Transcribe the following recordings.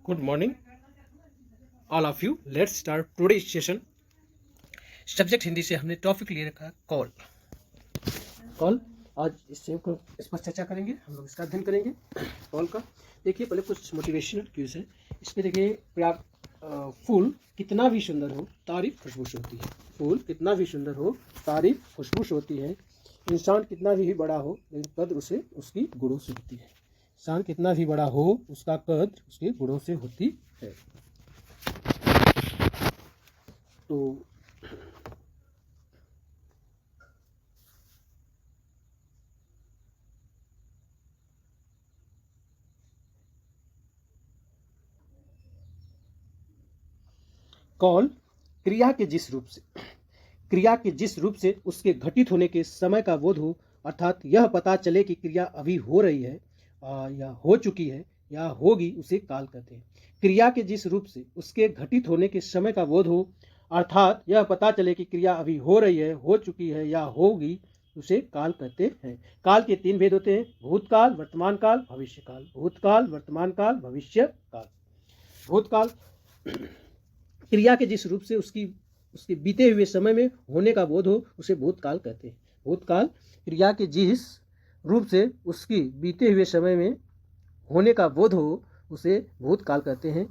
Good morning, all of you. Let's start today's session. Subject Hindi से हमने topic ले रखा कॉल। आज इस पर चर्चा करेंगे, हम लोग इसका अध्ययन करेंगे कॉल का। देखिए पहले कुछ मोटिवेशनल क्यूज है। इसमें देखिए फूल कितना भी सुंदर हो तारीफ खुशबू से होती है। फूल कितना भी सुंदर हो तारीफ खुशबू से होती है। इंसान कितना भी बड़ा हो लेकिन कद्र उसे उसकी गुणों से होती है। इंसान कितना भी बड़ा हो उसका कद्र उसके गुणों से होती है। तो कौल क्रिया के जिस रूप से उसके घटित होने के समय का बोध हो, अर्थात यह पता चले कि क्रिया अभी हो रही है या हो चुकी है या होगी, उसे काल कहते हैं। क्रिया के जिस रूप से उसके घटित होने के समय का बोध हो, अर्थात यह पता चले कि क्रिया अभी हो रही है, हो चुकी है या होगी, उसे काल कहते हैं। काल के 3 भेद होते हैं: भूतकाल, वर्तमान काल, भविष्य काल। भूतकाल, वर्तमान काल, भविष्य काल। भूतकाल क्रिया के जिस रूप से उसके बीते हुए समय में होने का बोध हो, उसे भूतकाल कहते हैं। भूतकाल क्रिया के जिस रूप से उसकी बीते हुए समय में होने का बोध हो, उसे भूतकाल कहते हैं।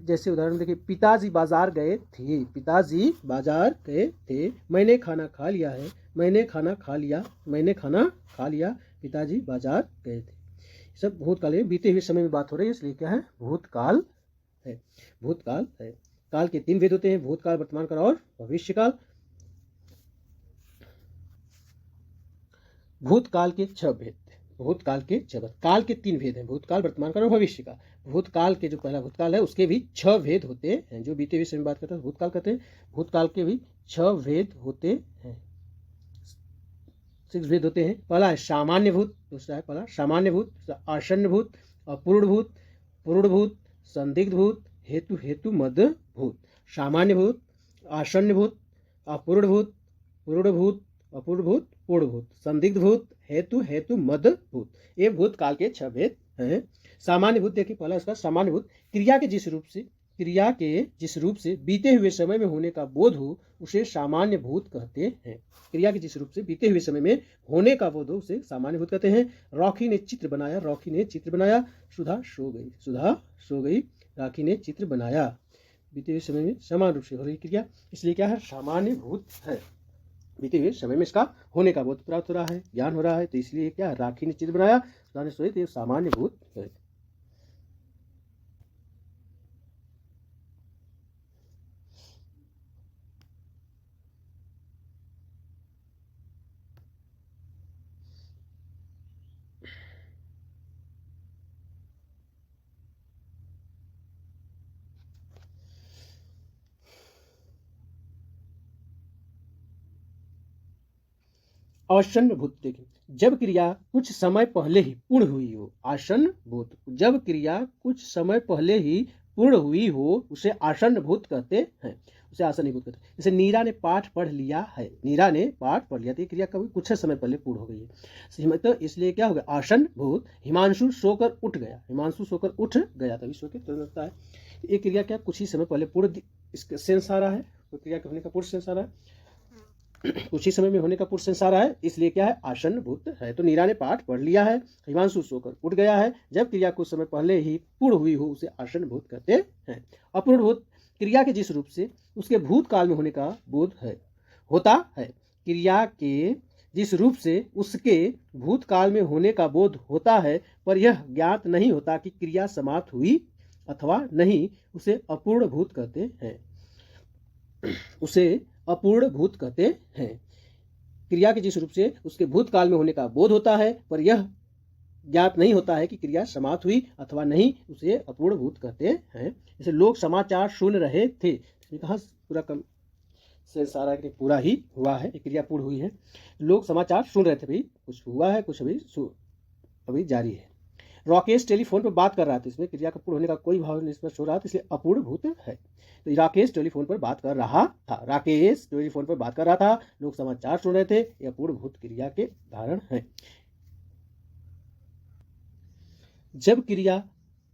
जैसे उदाहरण देखिए, पिताजी बाजार गए थे। पिताजी बाजार गए थे। मैंने खाना खा लिया है। मैंने खाना खा लिया। मैंने खाना खा लिया। पिताजी बाजार गए थे। सब भूतकाल है, बीते हुए समय में बात हो रही है, इसलिए क्या है? भूतकाल है। भूतकाल है। काल के 3 भेद होते हैं: भूतकाल, वर्तमान काल और भविष्य काल। भूतकाल के 6 भेद। भूतकाल के 6 काल के 3 भेद हैं: भूतकाल, वर्तमान काल और भविष्य काल। भूतकाल के जो पहला भूतकाल है उसके भी 6 भेद होते हैं। जो बीते हुए समय में बात करते हैं भूतकाल कहते हैं। भूतकाल के भी 6 भेद होते हैं। 6 भेद होते हैं। पहला है सामान्य भूत, दूसरा है पहला सामान्य भूत, आसन्न भूत, अपूर्ण भूत, पूर्ण भूत, संदिग्ध भूत, हेतु मद भूत। सामान्य भूत, आसन्न भूत, अपूर्ण भूत, पूर्ण भूत, अपूर्ण भूत, पूर्ण भूत, संदिग्ध भूत, हेतु मद भूत। ये भूतकाल के 6 भेद हैं। सामान्य भूत देखिए, पहला इसका सामान्य भूत क्रिया के जिस रूप से बीते हुए समय में होने का बोध हो, उसे सामान्य भूत कहते हैं। क्रिया के जिस रूप से बीते हुए समय में होने का बोध हो, उसे सामान्य भूत कहते हैं। रॉकी ने चित्र बनाया। रॉकी ने चित्र बनाया। सुधा सो गई। सुधा सो गई। राखी ने चित्र बनाया। बीते हुए समय में समान रूप से हो रही क्रिया, इसलिए क्या है? सामान्य भूत है। बीते हुए समय में इसका होने का बोध प्राप्त हो रहा है, ज्ञान हो रहा है, तो इसलिए क्या? राखी ने चित्र बनाया, सुधा ने सोई, तो सामान्य भूत है। आसन्न भूत देखिए, जब क्रिया कुछ समय पहले ही पूर्ण हुई हो। आसन्न भूत, जब क्रिया कुछ समय पहले ही पूर्ण हुई हो, उसे आसन्न भूत कहते हैं। उसे आसन्न भूत कहते हैं। जैसे नीरा ने पाठ पढ़ लिया है। नीरा ने पाठ पढ़ लिया, तो क्रिया कभी कुछ समय पहले पूर्ण हो गई है, तो इसलिए क्या हो गया? आसन्न भूत। हिमांशु सोकर उठ गया। हिमांशु सोकर उठ गया, तभी सो के तुरंत उठता है। ये क्रिया क्या कुछ ही समय पहले पूर्ण इसका सेंस आ रहा है, तो क्रिया के होने का पूर्ण सेंस आ रहा है, कुछ ही समय में होने का पूर्ण सेंस आ रहा है, इसलिए क्या है? आसन्न भूत है। तो नीरा ने पाठ पढ़ लिया है। हिमांशु सोकर उठ गया है। जब क्रिया कुछ समय पहले ही पूर्ण हुई हो, उसे आसन्न भूत कहते हैं। अपूर्ण भूत क्रिया के जिस रूप से उसके भूतकाल में होने का बोध है होता है। क्रिया के जिस रूप से उसके भूतकाल में होने का बोध होता है, पर यह ज्ञात नहीं होता कि क्रिया समाप्त हुई अथवा नहीं, उसे अपूर्ण भूत कहते हैं। उसे अपूर्ण भूत कहते हैं। क्रिया के जिस रूप से उसके भूतकाल में होने का बोध होता है, पर यह ज्ञात नहीं होता है कि क्रिया समाप्त हुई अथवा नहीं, उसे अपूर्ण भूत कहते हैं। जैसे लोग समाचार सुन रहे थे, कहा पूरा कम से सारा कि पूरा ही हुआ है, क्रिया पूर्ण हुई है। लोग समाचार सुन रहे थे, भाई कुछ हुआ है, कुछ अभी जारी है। राकेश टेलीफोन पर बात कर रहा था, इसमें क्रिया का पूर्ण होने का कोई भाव नहीं स्पष्ट हो रहा था, इसलिए अपूर्ण भूत है। तो राकेश टेलीफोन पर बात कर रहा था। राकेश टेलीफोन पर बात कर रहा था, लोग समाचार सुन रहे थे, यह अपूर्ण भूत क्रिया के उदाहरण है। जब क्रिया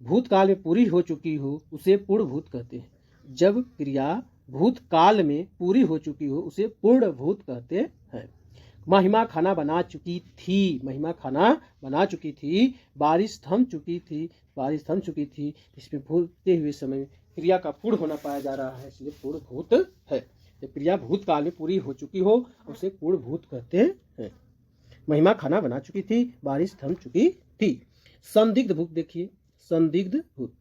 भूतकाल में पूरी हो चुकी हो उसे पूर्ण भूत कहते हैं। जब क्रिया भूतकाल में पूरी हो चुकी हो उसे पूर्ण भूत कहते हैं। महिमा खाना बना चुकी थी, महिमा खाना बना चुकी थी, बारिश थम चुकी थी, बारिश थम चुकी थी। इसमें भूलते हुए समय क्रिया का पूर्ण होना पाया जा रहा है, इसलिए पूर्ण भूत है। जब क्रिया भूतकाल में पूरी हो चुकी हो उसे पूर्ण भूत कहते हैं। महिमा खाना बना चुकी थी, बारिश थम चुकी थी। संदिग्ध भूत देखिए, संदिग्ध भूत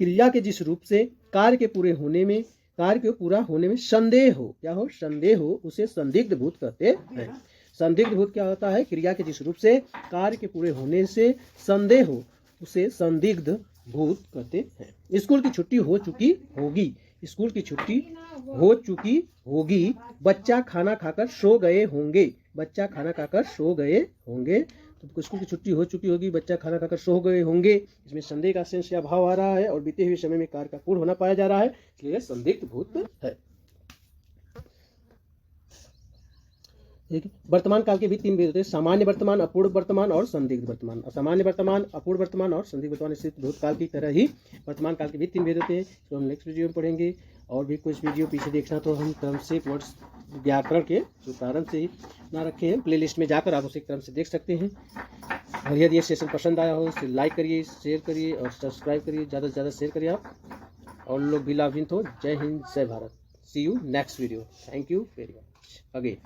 क्रिया के जिस रूप से कार्य के पूरे होने में, कार्य के पूरा होने में संदेह हो, क्या हो, संदेह हो, उसे संदिग्ध भूत कहते हैं। संदिग्ध भूत क्या होता है, क्रिया के जिस रूप से कार्य के पूरे होने से संदेह हो उसे संदिग्ध भूत कहते हैं। स्कूल की छुट्टी हो चुकी होगी, स्कूल की छुट्टी हो चुकी होगी। बच्चा खाना खाकर सो गए होंगे, बच्चा खाना खाकर सो गए होंगे। तो स्कूल की छुट्टी हो चुकी होगी, बच्चा खाना खाकर सो गए होंगे। इसमें संदेह का सेंस या भाव आ रहा है और बीते हुए समय में कार्य का पूर्ण होना पाया जा रहा है, इसलिए संदिग्ध भूत है। वर्तमान काल के भी तीन भेद होते हैं, सामान्य वर्तमान, अपूर्ण वर्तमान और संदिग्ध वर्तमान। सामान्य वर्तमान, अपूर्ण वर्तमान और संदिग्ध वर्तमान स्थित भूतकाल की तरह ही वर्तमान काल के भी तीन भेद होते हैं। तो हम नेक्स्ट वीडियो में पढ़ेंगे। और भी कुछ वीडियो पीछे देखना तो हम क्रम से वर्ड्स व्याकरण के जो प्रारंभ से ही ना रखे हैं, प्लेलिस्ट में जाकर आप उसे क्रम से देख सकते हैं। और यदि ये सेशन पसंद आया हो तो लाइक करिए, शेयर करिए और सब्सक्राइब करिए, ज़्यादा से ज़्यादा शेयर करिए आप और लोग भी लाभान्वित हो। जय हिंद, जय Bharat. See you next video. Thank you very much again.